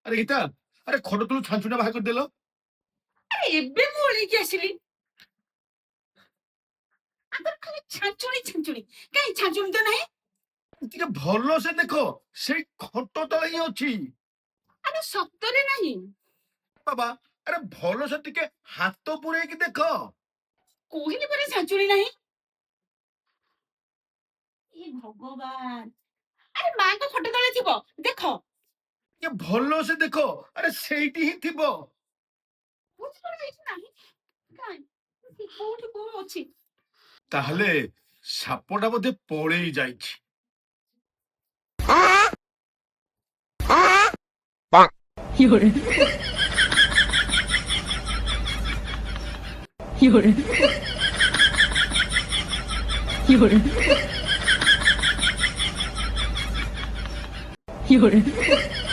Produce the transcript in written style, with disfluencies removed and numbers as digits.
ଆରେ ଗୀତା, ଆରେ ଖଟ ତଳୁ ଛାଞ୍ଚୁଟା ବାହାର କରିଦେଲ। ଆରେ ଏବେ ମୁଁ ଓହ୍ଲେଇକି ଆସିଲି। ଆମର ଖାଲି ଛାଞ୍ଚୁଣି ଛାଞ୍ଚୁଣି, କାହିଁ ଛାଞ୍ଚୁଣି ତ ନାହିଁ। ଟିକେ ଭଲ ସେ ଦେଖ, ସେଇ ଖଟ ତଳେ ହିଁ ଅଛି। ଆରେ ସତରେ ନାହିଁ। ବାବା, ଆରେ ଭଲ ସେ ଟିକେ ହାତ ପୁରେଇକି ଦେଖ। କହିଲି ପରା ଛାଞ୍ଚୁଣି ନାହିଁ। ଏ ଭଗବାନ, ଆରେ ମାଙ୍କ ଖଟ ତଳେ ଥିବ, ଦେଖ। ଟିକେ ଭଲ ସେ ଦେଖ, ଆରେ ସେଇଠି ହିଁ ଥିବ। କୋଉଠି କଣ ଏଇଠି ନାହିଁ, କାଇଁ କୋଉଠି କୋଉ ଅଛି। ତାହେଲେ ସାପଟା ବୋଧେ ପଳେଇ ଯାଇଛି।有人。